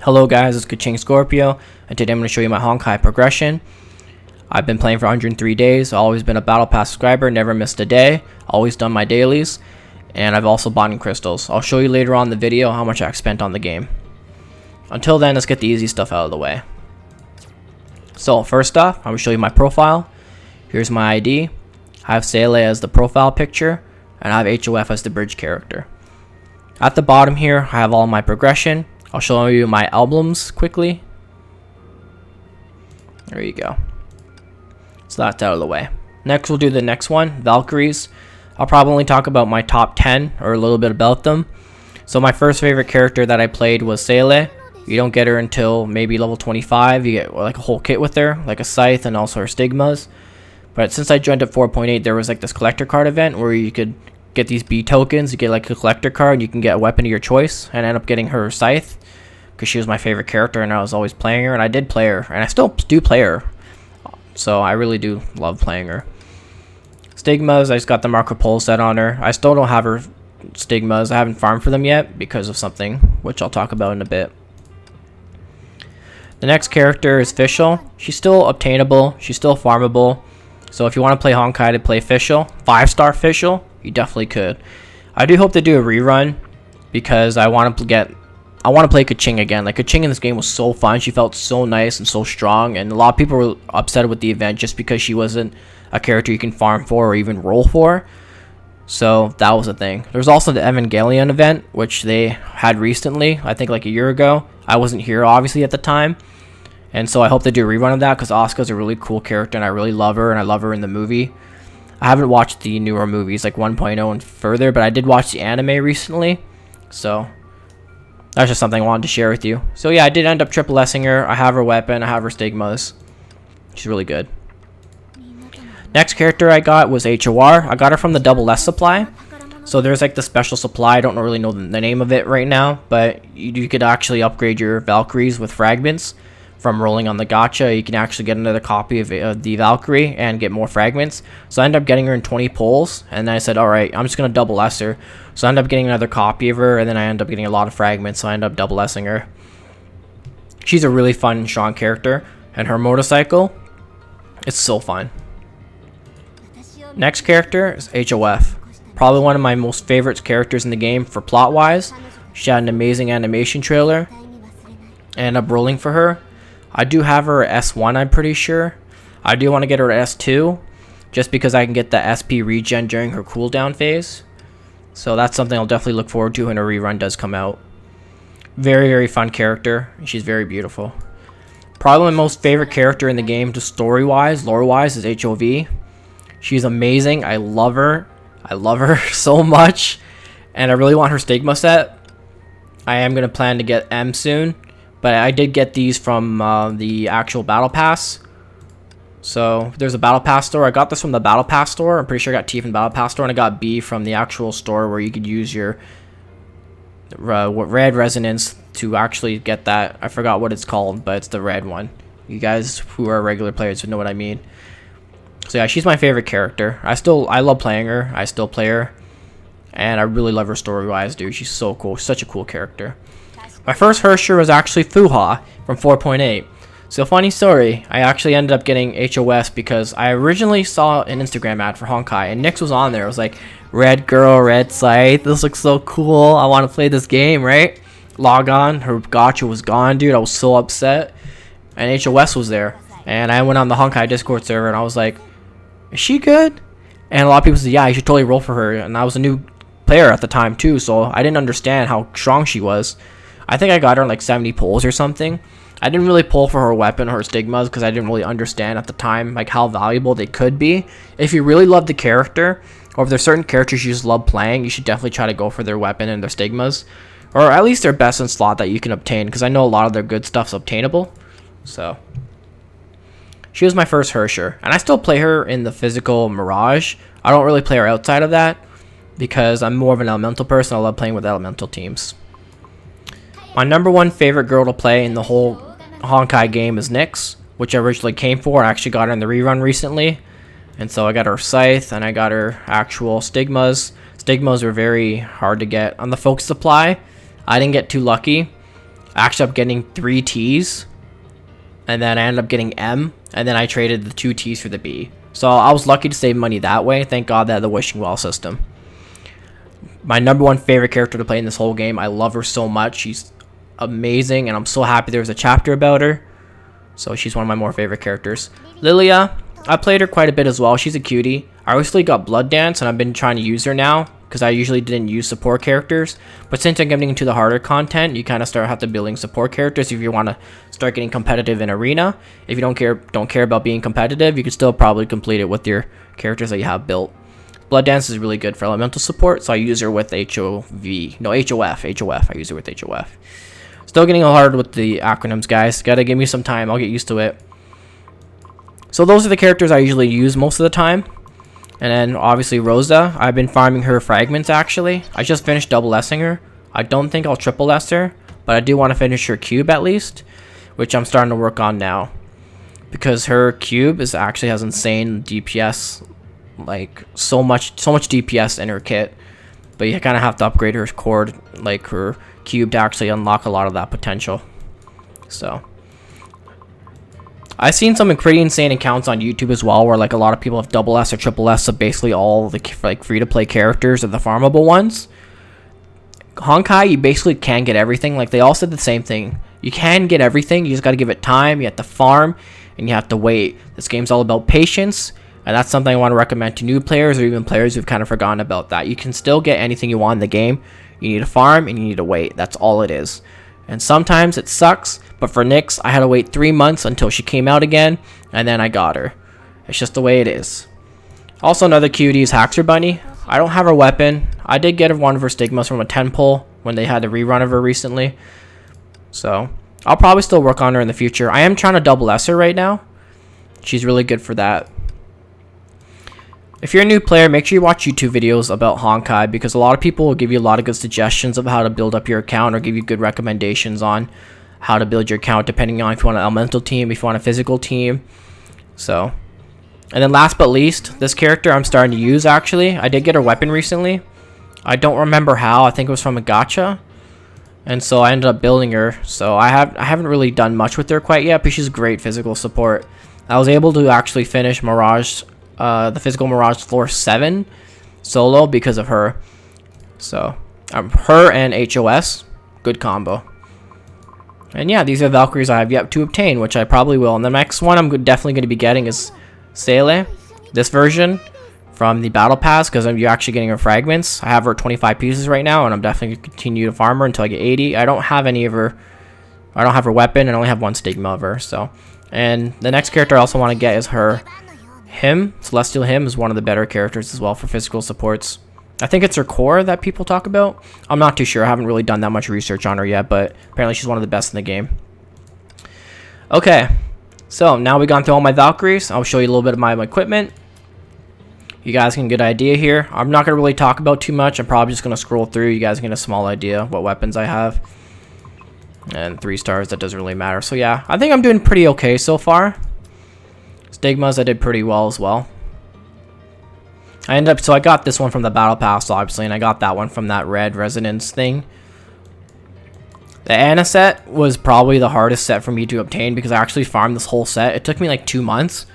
Hello guys, it's Kaching Scorpio, and today I'm going to show you my Honkai progression. I've been playing for 103 days, always been a Battle Pass subscriber, never missed a day, always done my dailies, and I've also bought in crystals. I'll show you later on in the video how much I've spent on the game. Until then, let's get the easy stuff out of the way. So first off, I'm going to show you my profile. Here's my ID. I have Seelie as the profile picture, and I have HOF as the bridge character. At the bottom here, I have all my progression. I'll show you my albums quickly. There you go. So that's out of the way. Next, we'll do the next one, Valkyries. I'll probably talk about my top 10 or a little bit about them. So my first favorite character that I played was Seelie. You don't get her until maybe level 25. You get like a whole kit with her, like a scythe and also her stigmas. But since I joined at 4.8, there was like this collector card event where you could get these B tokens. You get like a collector card and you can get a weapon of your choice, and I ended up getting her scythe because she was my favorite character and I was always playing her, and I did play her and I still do play her, so I really do love playing her. Stigmas, I just got the Marco Polo set on her. I still don't have her stigmas. I haven't farmed for them yet because of something which I'll talk about in a bit. The next character is Fischl. She's still obtainable, she's still farmable, so if you want to play Honkai to play Fischl, 5-star Fischl, you definitely could. I do hope they do a rerun because I want to play Kaching again. Like, Kaching in this game was so fun. She felt so nice and so strong, and a lot of people were upset with the event just because she wasn't a character you can farm for or even roll for. So that was a thing. There's also the Evangelion event, which they had recently, I think like a year ago. I wasn't here obviously at the time, and so I hope they do a rerun of that because Asuka's a really cool character and I really love her, and I love her in the movie. I haven't watched the newer movies like 1.0 and further, but I did watch the anime recently, so that's just something I wanted to share with you. So yeah, I did end up triple S-ing her. I have her weapon, I have her stigmas. She's really good. Next character I got was HOR. I got her from the double S supply. So there's like the special supply. I don't really know the name of it right now, but you could actually upgrade your Valkyries with fragments from rolling on the gacha. You can actually get another copy of the Valkyrie and get more fragments. So I ended up getting her in 20 pulls, and then I said, alright, I'm just going to double S her. So I ended up getting another copy of her, and then I ended up getting a lot of fragments, so I ended up double S-ing her. She's a really fun and strong character, and her motorcycle, it's so fun. Next character is HOF. Probably one of my most favorite characters in the game for plot-wise. She had an amazing animation trailer. I ended up rolling for her. I do have her at S1, I'm pretty sure. I do want to get her at S2, just because I can get the SP regen during her cooldown phase. So that's something I'll definitely look forward to when a rerun does come out. Very, very fun character. She's very beautiful. Probably my most favorite character in the game, just story-wise, lore-wise, is HOV. She's amazing. I love her. I love her so much. And I really want her stigma set. I am going to plan to get M soon. But I did get these from the actual Battle Pass. So there's a Battle Pass store. I got this from the Battle Pass store. I'm pretty sure I got T from the Battle Pass store. And I got B from the actual store where you could use your red resonance to actually get that. I forgot what it's called, but it's the red one. You guys who are regular players would know what I mean. So yeah, she's my favorite character. I love playing her. I still play her. And I really love her story-wise, dude. She's so cool. Such a cool character. My first Hersher was actually Fuha from 4.8. So funny story, I actually ended up getting HOS because I originally saw an Instagram ad for Honkai and Nyx was on there. It was like, red girl, red scythe, this looks so cool, I want to play this game, right? Log on, her gacha was gone, dude. I was so upset. And HOS was there. And I went on the Honkai Discord server and I was like, is she good? And a lot of people said, yeah, you should totally roll for her. And I was a new player at the time too, so I didn't understand how strong she was. I think I got her in like 70 pulls or something. I didn't really pull for her weapon or her stigmas because I didn't really understand at the time like how valuable they could be. If you really love the character, or if there's certain characters you just love playing, you should definitely try to go for their weapon and their stigmas, or at least their best in slot that you can obtain, because I know a lot of their good stuff's obtainable. So she was my first Hersher, and I still play her in the physical Mirage. I don't really play her outside of that because I'm more of an elemental person. I love playing with elemental teams. My number one favorite girl to play in the whole Honkai game is Nyx, which I originally came for. I actually got her in the rerun recently, and so I got her scythe and I got her actual stigmas. Stigmas were very hard to get on the focus supply. I didn't get too lucky. I actually ended up getting 3 T's, and then I ended up getting M, and then I traded the 2 T's for the B. So I was lucky to save money that way. Thank God that the wishing well system. My #1 favorite character to play in this whole game. I love her so much. She's amazing, and I'm so happy there was a chapter about her. So she's one of my more favorite characters. Lilia, I played her quite a bit as well. She's a cutie. I recently got Blood Dance, and I've been trying to use her now because I usually didn't use support characters. But since I'm getting into the harder content, you kind of start have to building support characters if you want to start getting competitive in arena. If you don't care about being competitive, you can still probably complete it with your characters that you have built. Blood Dance is really good for elemental support, so I use her with HOF. I use her with HOF. Still getting hard with the acronyms, guys. Gotta give me some time. I'll get used to it. So those are the characters I usually use most of the time. And then obviously Rosa. I've been farming her fragments actually. I just finished double S-ing her. I don't think I'll triple S her, but I do want to finish her cube at least, which I'm starting to work on now. Because her cube actually has insane DPS. Like so much DPS in her kit, but you kind of have to upgrade her core, like her cube, to actually unlock a lot of that potential. So I've seen some pretty insane accounts on YouTube as well, where like a lot of people have double S or triple S, so basically all the like free to play characters are the farmable ones. Honkai, you basically can get everything. Like they all said the same thing. You can get everything. You just got to give it time. You have to farm, and you have to wait. This game's all about patience. And that's something I want to recommend to new players or even players who've kind of forgotten about that. You can still get anything you want in the game. You need to farm and you need to wait. That's all it is. And sometimes it sucks, but for Nyx, I had to wait 3 months until she came out again, and then I got her. It's just the way it is. Also, another cutie is Haxer Bunny. I don't have her weapon. I did get one of her stigmas from a 10 pull when they had the rerun of her recently. So I'll probably still work on her in the future. I am trying to double S her right now. She's really good for that. If you're a new player, make sure you watch YouTube videos about Honkai, because a lot of people will give you a lot of good suggestions of how to build up your account, or give you good recommendations on how to build your account depending on if you want an elemental team, if you want a physical team. So, and then last but least, this character I'm starting to use actually. I did get her weapon recently. I don't remember how. I think it was from a gacha. And so I ended up building her. So I haven't really done much with her quite yet, but she's great physical support. I was able to actually finish Mirage, the physical Mirage floor 7 solo because of her. So her and HOS, good combo. And yeah, these are Valkyries I have yet to obtain, which I probably will. And the next one I'm definitely going to be getting is Seelie, this version from the battle pass, because you're actually getting her fragments. I have her 25 pieces right now, and I'm definitely going to continue to farm her until I get 80. I don't have any of her. I don't have her weapon, and I only have 1 stigma of her. So, and the next character I also want to get is her Him. Celestial Him is one of the better characters as well for physical supports. I think it's her core that people talk about. I'm not too sure. I haven't really done that much research on her yet, but apparently she's one of the best in the game. Okay, so now we've gone through all my Valkyries. I'll show you a little bit of my equipment. You guys can get an idea here. I'm not going to really talk about too much. I'm probably just going to scroll through. You guys can get a small idea what weapons I have. And 3 stars, that doesn't really matter. So yeah, I think I'm doing pretty okay so far. Stigmas, I did pretty well as well. So I got this one from the battle pass, obviously, and I got that one from that red resonance thing. The Ana set was probably the hardest set for me to obtain, because I actually farmed this whole set. It took me like 2 months.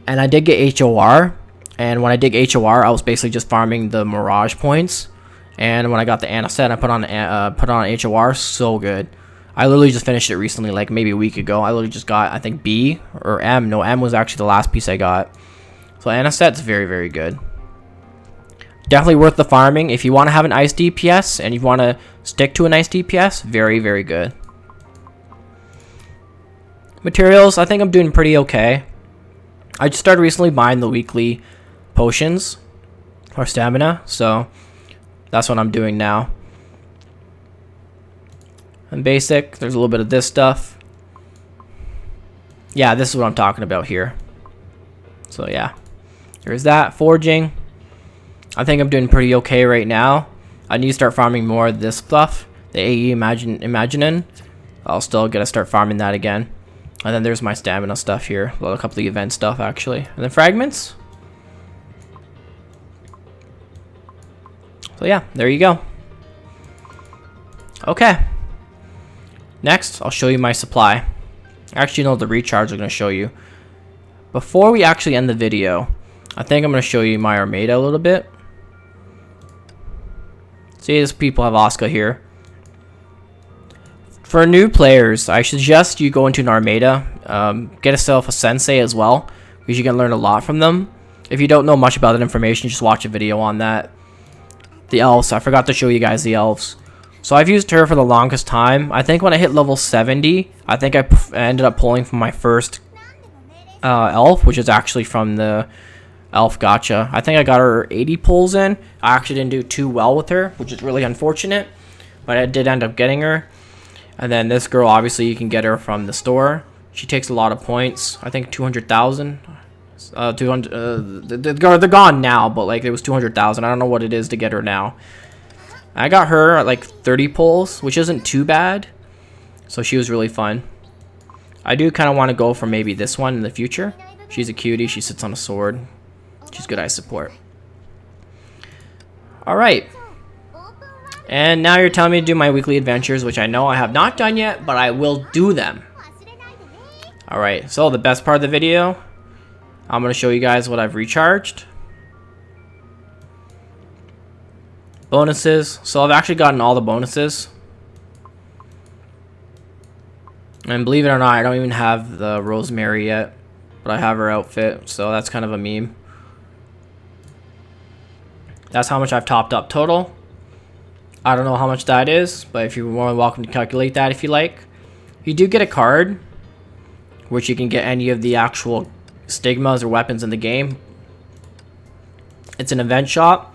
And I did get HOR. And when I did HOR, I was basically just farming the Mirage points. And when I got the Ana set, I put on HOR. So good. I literally just finished it recently, like maybe a week ago. I literally just got, I think, B or M. No, M was actually the last piece I got. So Ana set's very, very good. Definitely worth the farming. If you want to have an ice DPS and you want to stick to a nice DPS, very, very good. Materials, I think I'm doing pretty okay. I just started recently buying the weekly potions or stamina, so that's what I'm doing now. And basic, there's a little bit of this stuff. Yeah, this is what I'm talking about here. So yeah, there's that. Forging, I think I'm doing pretty okay right now. I need to start farming more of this stuff, the AE Imaginin. I'll still gotta start farming that again. And then there's my stamina stuff here, well, a couple of the event stuff actually. And then fragments. So yeah, there you go. Okay. Next, I'll show you my supply. Actually, no, the recharge I'm going to show you. Before we actually end the video, I think I'm going to show you my Armada a little bit. See, these people have Asuka here. For new players, I suggest you go into an Armada. Get yourself a sensei as well, because you can learn a lot from them. If you don't know much about that information, just watch a video on that. The elves, I forgot to show you guys the elves. So I've used her for the longest time. I think when I hit level 70, I think I ended up pulling from my first elf, which is actually from the elf gacha. I think I got her 80 pulls in. I actually didn't do too well with her, which is really unfortunate, but I did end up getting her. And then this girl, obviously you can get her from the store. She takes a lot of points. I think 200,000. 200. They're gone now, but like it was 200,000. I don't know what it is to get her now. I got her at like 30 pulls, which isn't too bad. So she was really fun. I do kind of want to go for maybe this one in the future. She's a cutie. She sits on a sword. She's good eye support. Alright. And now you're telling me to do my weekly adventures, which I know I have not done yet, but I will do them. Alright, so the best part of the video, I'm going to show you guys what I've recharged. Bonuses. So I've actually gotten all the bonuses. And believe it or not, I don't even have the Rosemary yet. But I have her outfit, so that's kind of a meme. That's how much I've topped up total. I don't know how much that is, but if you're more than welcome to calculate that if you like. You do get a card, which you can get any of the actual stigmas or weapons in the game. It's an event shop.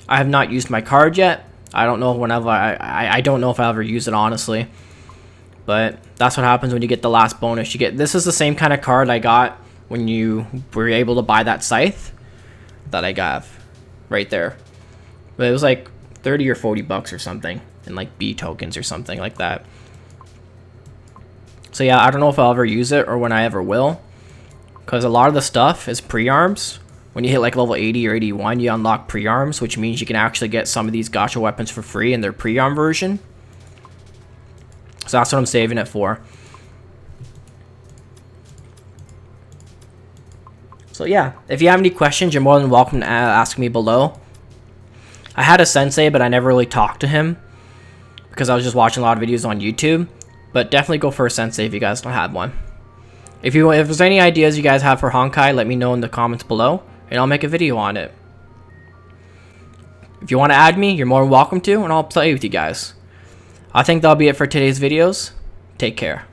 I have not used my card yet. I don't know whenever I don't know if I'll ever use it, honestly. But that's what happens when you get the last bonus. You get, this is the same kind of card I got when you were able to buy that scythe that I got right there. But it was like 30 or 40 bucks or something, and like B tokens or something like that. So yeah, I don't know if I'll ever use it or when I ever will, because a lot of the stuff is pre-arms. When you hit like level 80 or 81, you unlock pre-arms, which means you can actually get some of these gacha weapons for free in their pre-arm version. So that's what I'm saving it for. So yeah, if you have any questions, you're more than welcome to ask me below. I had a sensei, but I never really talked to him because I was just watching a lot of videos on YouTube. But definitely go for a sensei if you guys don't have one. If there's any ideas you guys have for Honkai, let me know in the comments below, and I'll make a video on it. If you want to add me, you're more than welcome to, and I'll play with you guys. I think that'll be it for today's videos. Take care.